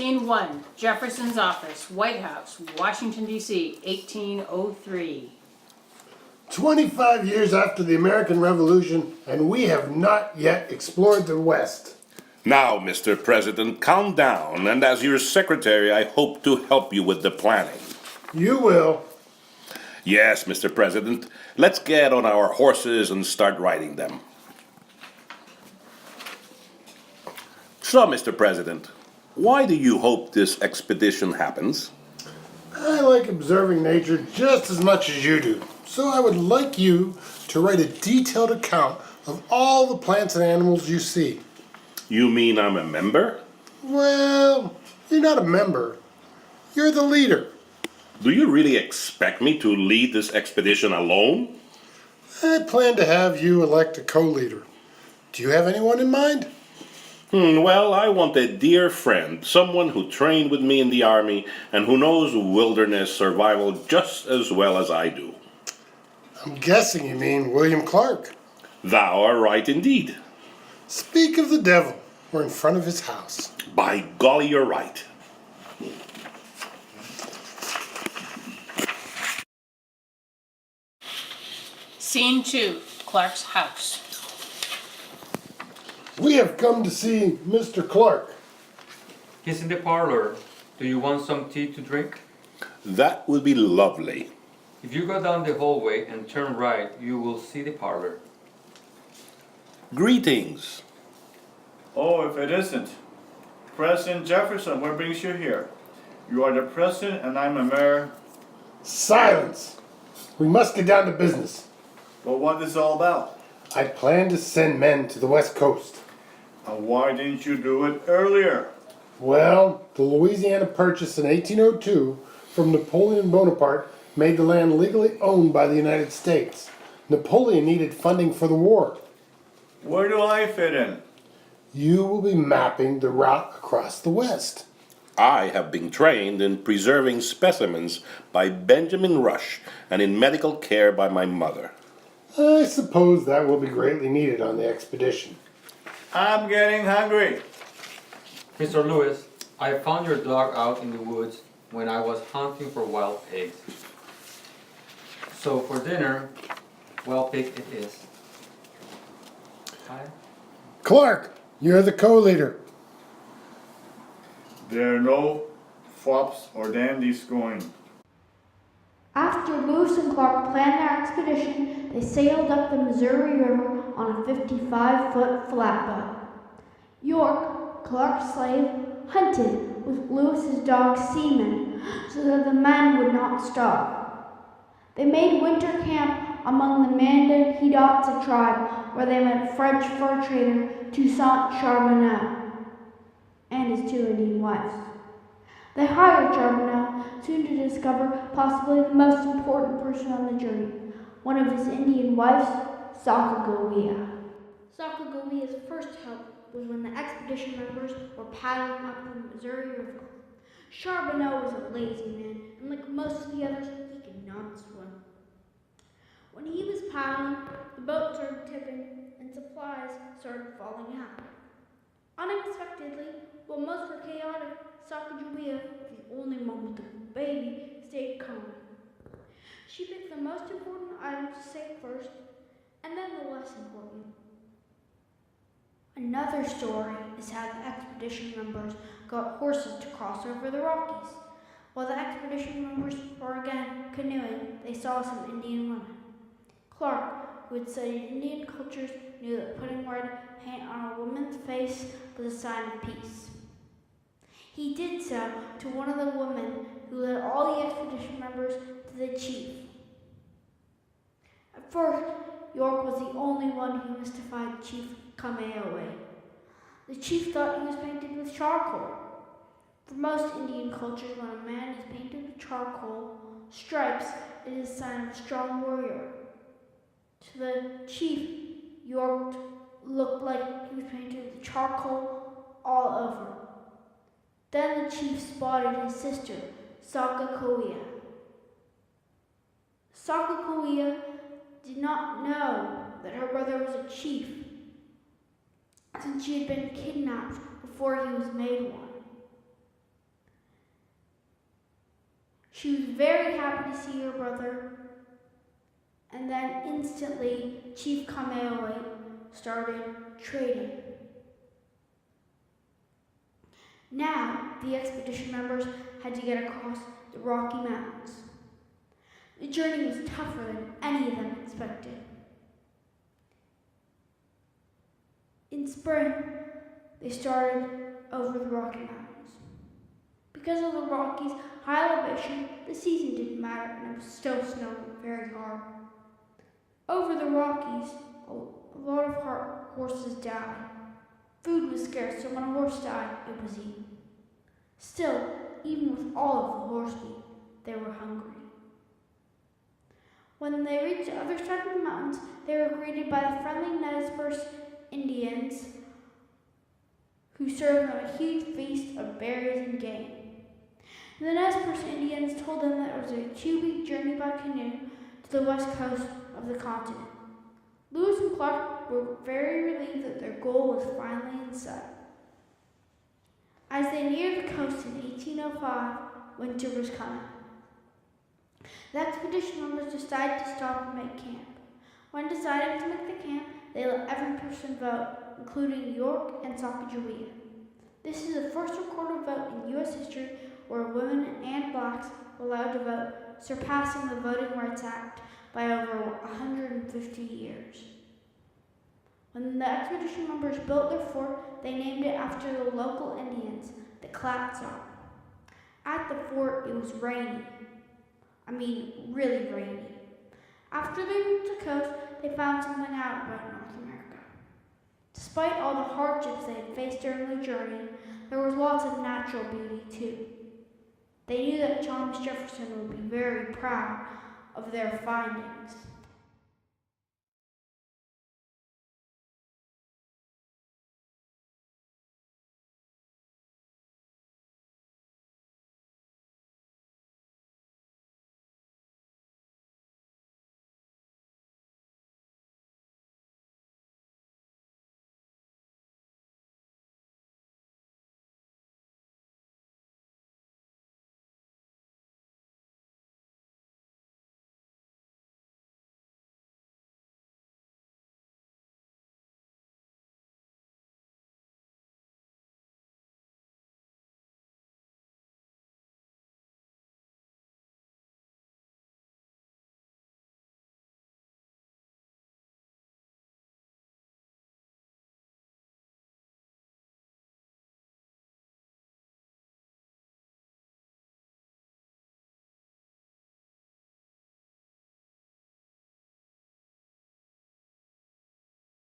Scene 1, Jefferson's office, White House, Washington, D.C., 1803. 25 years after the American Revolution, and we have not yet explored the West. Now, Mr. President, calm down, and as your secretary, I hope to help you with the planning. You will. Yes, Mr. President, let's get on our horses and start riding them. So, Mr. President, why do you hope this expedition happens? I like observing nature just as much as you do, so I would like you to write a detailed account of all the plants and animals you see. You mean I'm a member? Well, you're not a member. You're the leader. Do you really expect me to lead this expedition alone? I plan to have you elect a co-leader. Do you have anyone in mind? Well, I want a dear friend, someone who trained with me in the army and who knows wilderness survival just as well as I do. I'm guessing you mean William Clark. Thou art right indeed. Speak of the devil. We're in front of his house. By golly, you're right. Scene 2, Clark's house. We have come to see Mr. Clark. He's in the parlor. Do you want some tea to drink? That would be lovely. If you go down the hallway and turn right, you will see the parlor. Greetings. Oh, if it isn't. President Jefferson, what brings you here? You are the president and I'm a mayor. Silence! We must get down to business. Well, what is this all about? I plan to send men to the West Coast. And why didn't you do it earlier? Well, the Louisiana Purchase in 1802 from Napoleon Bonaparte made the land legally owned by the United States. Napoleon needed funding for the war. Where do I fit in? You will be mapping the route across the West. I have been trained in preserving specimens by Benjamin Rush and in medical care by my mother. I suppose that will be greatly needed on the expedition. I'm getting hungry. Mr. Lewis, I found your dog out in the woods when I was hunting for wild pigs. So for dinner, wild pig it is. Hi. Clark, you're the co-leader. There are no fops or dandies going. After Lewis and Clark planned their expedition, they sailed up the Missouri River on a 55-foot flatboat. York, Clark's slave, hunted with Lewis's dog Seaman so that the men would not starve. They made winter camp among the Mandan-Hidatsa tribe, where they met French fur trader Toussaint Charbonneau and his 2 Indian wives. They hired Charbonneau, soon to discover possibly the most important person on the journey, one of his Indian wives, Sacagawea. Sacagawea's first help was when the expedition members were paddling up the Missouri River. Charbonneau was a lazy man, and like most of the others, he could not swim. When he was paddling, the boat started tipping, and supplies started falling out. Unexpectedly, while most were chaotic, Sacagawea, the only one with a baby, stayed calm. She picked the most important items to save first, and then the less important. Another story is how the expedition members got horses to cross over the Rockies. While the expedition members were again canoeing, they saw some Indian women. Clark, who had studied Indian cultures, knew that putting red paint on a woman's face was a sign of peace. He did so to one of the women who led all the expedition members to the chief. At first, York was the only one who mystified Chief Kamehameha. The chief thought he was painted with charcoal. For most Indian cultures, when a man is painted with charcoal stripes, it is a sign of a strong warrior. To the chief, York looked like he was painted with charcoal all over. Then the chief spotted his sister, Sacagawea. Sacagawea did not know that her brother was a chief, since she had been kidnapped before he was made one. She was very happy to see her brother, and then instantly Chief Kamehameha started trading. Now, the expedition members had to get across the Rocky Mountains. The journey was tougher than any of them expected. In spring, they started over the Rocky Mountains. Because of the Rockies' high elevation, the season didn't matter and it was still snowing very hard. Over the Rockies, a lot of horses died. Food was scarce, so when a horse died, it was eaten. Still, even with all of the horse meat, they were hungry. When they reached the other side of the mountains, they were greeted by the friendly Nez Perce Indians, who served them a huge feast of berries and game. The Nez Perce Indians told them that it was a 2-week journey by canoe to the west coast of the continent. Lewis and Clark were very relieved that their goal was finally in sight. As they neared the coast in 1805, winter was coming. The expedition members decided to stop and make camp. When deciding to make the camp, they let every person vote, including York and Sacagawea. This is the first recorded vote in U.S. history where women and blacks were allowed to vote, surpassing the Voting Rights Act by over 150 years. When the expedition members built their fort, they named it after the local Indians, the Clatsop. At the fort, it was rainy. Really rainy. After they reached the coast, they found something out about North America. Despite all the hardships they had faced during the journey, there was lots of natural beauty too. They knew that Thomas Jefferson would be very proud of their findings.